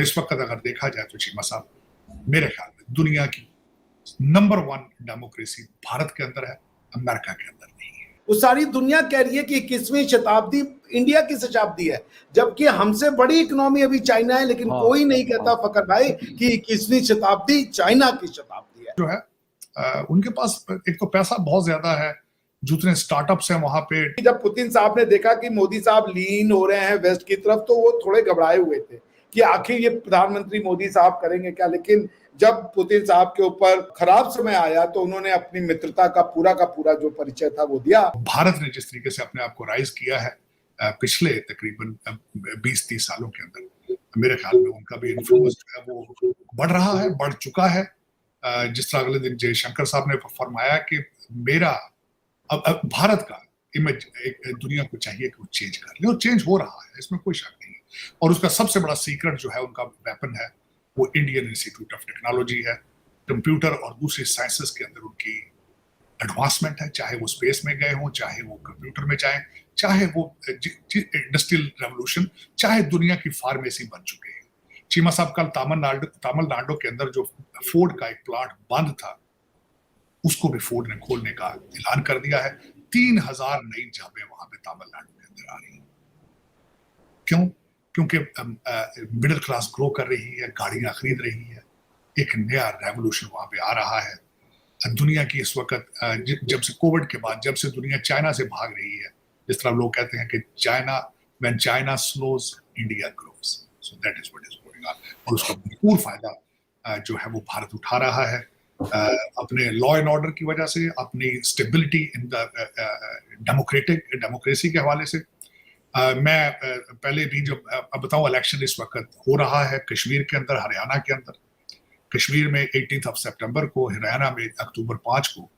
इस वक्त अगर देखा जाए तो चीमा साहब मेरे ख्याल में दुनिया की नंबर 1 डेमोक्रेसी भारत के अंदर है, अमेरिका के अंदर नहीं है। वो सारी दुनिया कह रही है कि 21वीं शताब्दी इंडिया की शताब्दी है, जबकि हमसे बड़ी इकोनॉमी अभी चाइना है, लेकिन कोई नहीं कहता फकर भाई कि 21वीं शताब्दी चाइना की शताब्दी है। जो है उनके पास एक तो पैसा बहुत ज्यादा है, जितने स्टार्टअप्स हैं वहां पे। जब पुतिन साहब ने देखा कि मोदी साहब लीन हो रहे हैं वेस्ट की तरफ, तो वो थोड़े घबराए हुए थे कि आखिर ये प्रधानमंत्री मोदी साहब करेंगे क्या। लेकिन जब पुतिन साहब के ऊपर खराब समय आया तो उन्होंने अपनी मित्रता का पूरा जो परिचय था वो दिया। भारत ने जिस तरीके से अपने आप को राइज किया है पिछले तकरीबन 20-30 सालों के अंदर, मेरे ख्याल में उनका भी इन्फ्लुएंस जो है वो बढ़ रहा है, बढ़ चुका है। जिस तरह अगले दिन जयशंकर साहब ने फरमाया कि मेरा अब भारत का इमेज एक दुनिया को चाहिए कि वो चेंज कर ले, और चेंज हो रहा है, इसमें कोई शक नहीं है। और उसका सबसे बड़ा सीक्रेट जो है, उनका वेपन है, वो इंडियन इंस्टीट्यूट ऑफ टेक्नोलॉजी है। कंप्यूटर और दूसरी साइंसेस के अंदर उनकी एडवांसमेंट है, चाहे वो स्पेस में गए हों, चाहे वो कंप्यूटर में जाएं, चाहे वो इंडस्ट्रियल रेवोल्यूशन, चाहे दुनिया की फार्मेसी बन चुके हैं। चीमा साहब कल तमिलनाडु के अंदर जो फोर्ड का एक प्लांट बंद था, उसको भी फोर्ड ने खोलने का ऐलान कर दिया है। 3000 नई जॉबें वहां पे तमिलनाडु के अंदर आ रही हैं। क्यों? क्योंकि मिडिल क्लास ग्रो कर रही है, गाड़ियां खरीद रही है, एक नया रेवोल्यूशन वहां पे आ रहा है। दुनिया की इस वक्त जब से कोविड के बाद, जब से दुनिया चाइना से भाग रही है, जिस तरह लोग कहते हैं कि when China slows India grows, so that is what is going on. और उसका भरपूर फायदा जो है वो भारत उठा रहा है, अपने लॉ एंड ऑर्डर की वजह से, अपनी स्टेबिलिटी इन द डेमोक्रेसी के हवाले से। मैं पहले भी जब अब बताऊं, इलेक्शन इस वक्त हो रहा है कश्मीर के अंदर, हरियाणा के अंदर। कश्मीर में 18 सितंबर को, हरियाणा में अक्टूबर 5 को,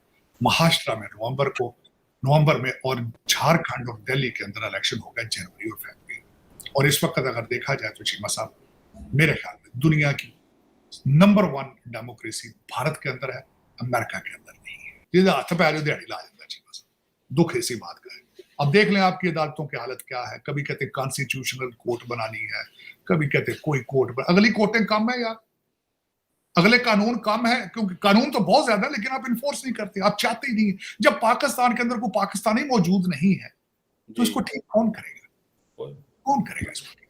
महाराष्ट्र में नवंबर में, और झारखंड और दिल्ली के अंदर इलेक्शन होगा जनवरी और फरवरी। और इस वक्त अगर देखा जाए तो चीमा साहब मेरे ख्याल में दुनिया की नंबर 1 डेमोक्रेसी भारत के अंदर है, अमेरिका के अंदर नहीं है। ये हाथ पे आ दिहाड़ी ला जाता चीमा साहब, दुख इसी बात का है। अब देख लें आपकी अदालतों की हालत क्या है। कभी कहते कॉन्स्टिट्यूशनल कोर्ट बनानी है, कभी कहते कोई कोर्ट, अगली कोर्टें कम है यार, अगले कानून कम है, क्योंकि कानून तो बहुत ज्यादा है लेकिन आप इन्फोर्स नहीं करते, आप चाहते ही नहीं। जब पाकिस्तान के अंदर कोई पाकिस्तानी मौजूद नहीं है तो इसको ठीक कौन करेगा? कौन करेगा इसको ठीक?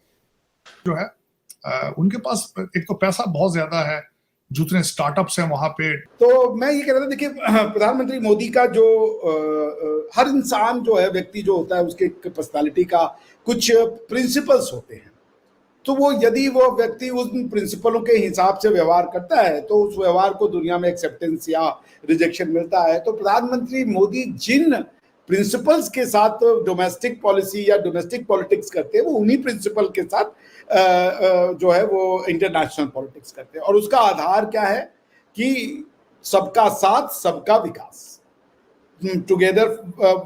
जो है उनके पास एक तो पैसा बहुत ज्यादा है, जितने स्टार्टअप्स हैं वहां पे। तो मैं ये कह रहा था, देखिए प्रधानमंत्री मोदी का जो हर इंसान जो है, व्यक्ति जो होता है, उसके पर्सनालिटी का कुछ प्रिंसिपल्स होते हैं। तो वो यदि वो व्यक्ति उन प्रिंसिपलों के हिसाब से व्यवहार करता है तो उस व्यवहार को दुनिया में एक्सेप्टेंस या रिजेक्शन मिलता है। तो प्रधानमंत्री मोदी जिन प्रिंसिपल्स के साथ डोमेस्टिक पॉलिसी या डोमेस्टिक पॉलिटिक्स करते हैं, वो उन्हीं प्रिंसिपल के साथ जो है वो इंटरनेशनल पॉलिटिक्स करते हैं। और उसका आधार क्या है कि सबका साथ, सबका विकास, together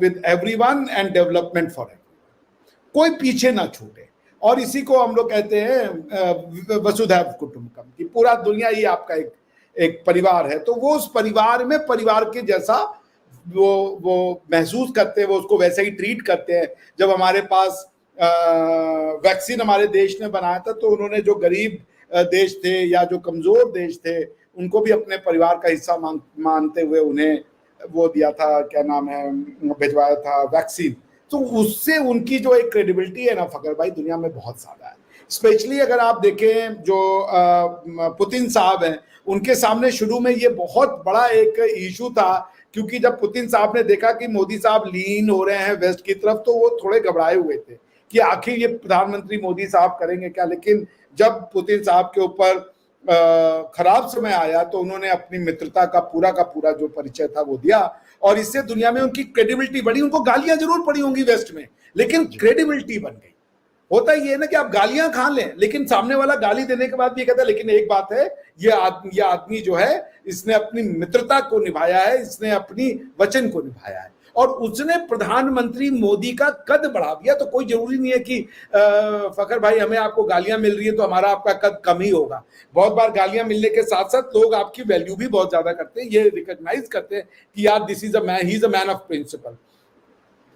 with everyone and development for everyone, कोई पीछे ना छूटे। और इसी को हम लोग कहते हैं वसुधैव कुटुंबकम, कि पूरा दुनिया ही आपका एक परिवार है। तो वो उस परिवार में परिवार के जैसा वो महसूस करते हैं, वो उसको वैसे ही ट्रीट करते हैं। जब हमारे पास वैक्सीन हमारे देश ने बनाया था, तो उन्होंने जो गरीब देश थे या जो कमजोर देश थे, उनको भी अपने परिवार का हिस्सा मानते हुए उन्हें वो दिया था, क्या नाम है, भिजवाया था वैक्सीन। तो उससे उनकी जो एक क्रेडिबिलिटी है ना फकर भाई, दुनिया में बहुत ज्यादा है। स्पेशली अगर आप देखें जो पुतिन साहब हैं, उनके सामने शुरू में ये बहुत बड़ा एक इशू था, क्योंकि जब पुतिन साहब ने देखा कि मोदी साहब लीन हो रहे हैं वेस्ट की तरफ, तो वो थोड़े घबराए हुए थे कि आखिर ये प्रधानमंत्री मोदी साहब करेंगे क्या। लेकिन जब पुतिन साहब के ऊपर खराब समय आया तो उन्होंने अपनी मित्रता का पूरा जो परिचय था वो दिया, और इससे दुनिया में उनकी क्रेडिबिलिटी बढ़ी। उनको गालियां जरूर पड़ी होंगी वेस्ट में, लेकिन क्रेडिबिलिटी बन गई। होता ये है ना कि आप गालियां खा लें, लेकिन सामने वाला गाली देने के बाद भी कहता है लेकिन एक बात है, ये आदमी जो है, इसने अपनी मित्रता को निभाया है, इसने अपनी वचन को निभाया है, और उसने प्रधानमंत्री मोदी का कद बढ़ा दिया। तो कोई जरूरी नहीं है कि फकर भाई हमें आपको गालियां मिल रही है तो हमारा आपका कद कम ही होगा। बहुत बार गालियां मिलने के साथ साथ लोग आपकी वैल्यू भी बहुत ज्यादा करते हैं, ये रिकॉग्नाइज करते हैं कि यार this is a man, he is a man of principle.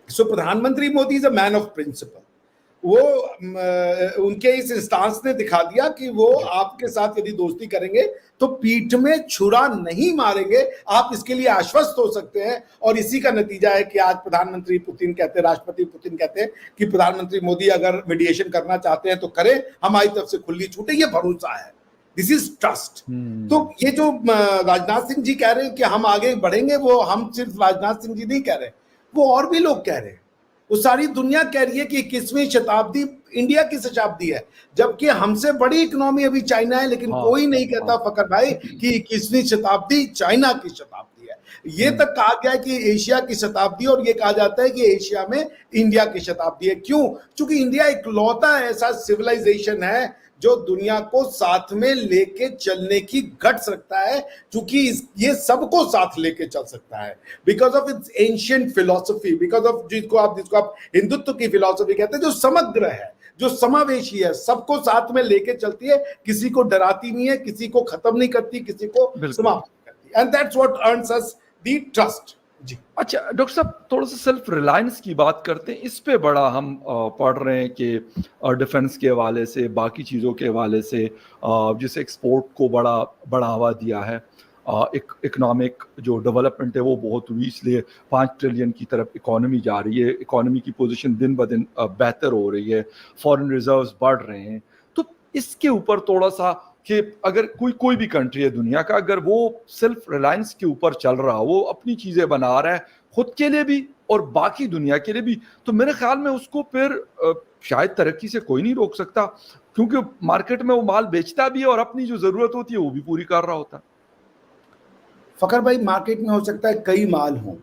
So प्रधानमंत्री Modi is a man of principle. वो उनके इस इंस्टांस ने दिखा दिया कि वो आपके साथ यदि दोस्ती करेंगे तो पीठ में छुरा नहीं मारेंगे, आप इसके लिए आश्वस्त हो सकते हैं। और इसी का नतीजा है कि आज प्रधानमंत्री पुतिन कहते हैं, राष्ट्रपति पुतिन कहते हैं कि प्रधानमंत्री मोदी अगर मीडिएशन करना चाहते हैं तो करें, हमारी तरफ से खुली छूट है। ये भरोसा है, दिस इज ट्रस्ट। तो ये जो राजनाथ सिंह जी कह रहे हैं कि हम आगे बढ़ेंगे, वो हम सिर्फ राजनाथ सिंह जी नहीं कह रहे, वो और भी लोग कह रहे हैं, वो सारी दुनिया कह रही है कि 21वीं शताब्दी इंडिया की शताब्दी है, जबकि हमसे बड़ी इकोनॉमी अभी चाइना है, लेकिन कोई नहीं कहता फकर भाई कि 21वीं शताब्दी चाइना की शताब्दी है। ये तक कहा गया है कि एशिया की शताब्दी, और ये कहा जाता है कि एशिया में इंडिया की शताब्दी है। क्यों? क्योंकि इंडिया इकलौता ऐसा सिविलाइजेशन है जो दुनिया को साथ में लेके चलने की गट्स रखता है, क्योंकि ये सबको साथ लेके चल सकता है because of its ancient philosophy, because of जिसको आप हिंदुत्व की फिलॉसफी कहते हैं, जो समग्र है, जो समावेशी है, सबको साथ में लेके चलती है, किसी को डराती नहीं है, किसी को खत्म नहीं करती, किसी को समाप्त नहीं करती, and that's what earns us the trust. जी अच्छा डॉक्टर साहब, थोड़ा सा सेल्फ रिलायंस की बात करते हैं। इस पे बड़ा हम पढ़ रहे हैं कि डिफेंस के हवाले से, बाकी चीज़ों के हवाले से जिसे एक्सपोर्ट को बड़ा बढ़ावा दिया है, एक इकोनॉमिक जो डेवलपमेंट है वो बहुत हुई, इसलिए 5 ट्रिलियन की तरफ इकोनॉमी जा रही है, इकोनॉमी की पोजीशन दिन ब दिन बेहतर हो रही है, फॉरेन रिजर्व्स बढ़ रहे हैं। तो इसके ऊपर थोड़ा सा कि अगर कोई भी कंट्री है दुनिया का, अगर वो सेल्फ रिलायंस के ऊपर चल रहा, वो अपनी चीज़ें बना रहा है खुद के लिए भी और बाकी दुनिया के लिए भी, तो मेरे ख्याल में उसको फिर शायद तरक्की से कोई नहीं रोक सकता, क्योंकि मार्केट में वो माल बेचता भी है और अपनी जो ज़रूरत होती है वो भी पूरी कर रहा होता है। फकर भाई, मार्केट में हो सकता है कई माल हों,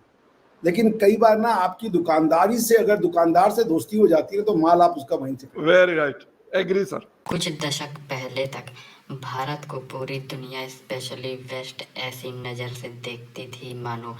लेकिन कई बार ना आपकी दुकानदारी से, अगर दुकानदार से दोस्ती हो जाती है तो माल आप उसका वहीं से। Very right, agree sir. कुछ दशक पहले तक भारत को पूरी दुनिया, स्पेशली वेस्ट ऐसी नज़र से देखती थी मानो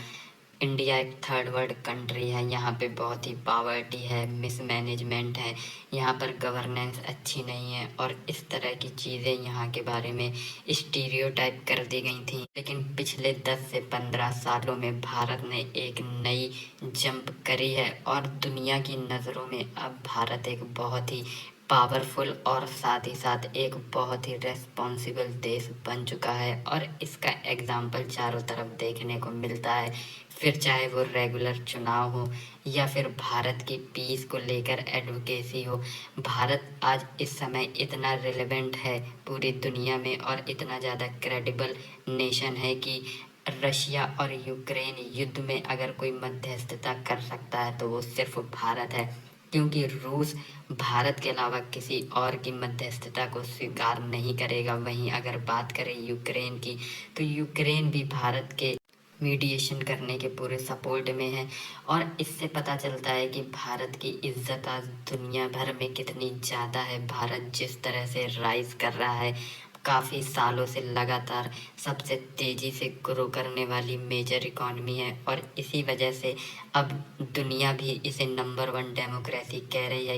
इंडिया एक थर्ड वर्ल्ड कंट्री है, यहाँ पे बहुत ही पॉवर्टी है, मिसमैनेजमेंट है, यहाँ पर गवर्नेंस अच्छी नहीं है, और इस तरह की चीज़ें यहाँ के बारे में स्टीरियोटाइप कर दी गई थी। लेकिन पिछले 10 से 15 सालों में भारत ने एक नई जंप करी है और दुनिया की नज़रों में अब भारत एक बहुत ही पावरफुल और साथ ही साथ एक बहुत ही रेस्पॉन्सिबल देश बन चुका है, और इसका एग्जाम्पल चारों तरफ देखने को मिलता है। फिर चाहे वो रेगुलर चुनाव हो या फिर भारत की पीस को लेकर एडवोकेसी हो, भारत आज इस समय इतना रिलेवेंट है पूरी दुनिया में और इतना ज़्यादा क्रेडिबल नेशन है कि रशिया और यूक्रेन युद्ध में अगर कोई मध्यस्थता कर सकता है तो वो सिर्फ भारत है, क्योंकि रूस भारत के अलावा किसी और की मध्यस्थता को स्वीकार नहीं करेगा। वहीं अगर बात करें यूक्रेन की, तो यूक्रेन भी भारत के मीडिएशन करने के पूरे सपोर्ट में है, और इससे पता चलता है कि भारत की इज्जत आज दुनिया भर में कितनी ज़्यादा है। भारत जिस तरह से राइज कर रहा है, काफ़ी सालों से लगातार सबसे तेज़ी से ग्रो करने वाली मेजर इकॉनमी है, और इसी वजह से अब दुनिया भी इसे नंबर 1 डेमोक्रेसी कह रही है।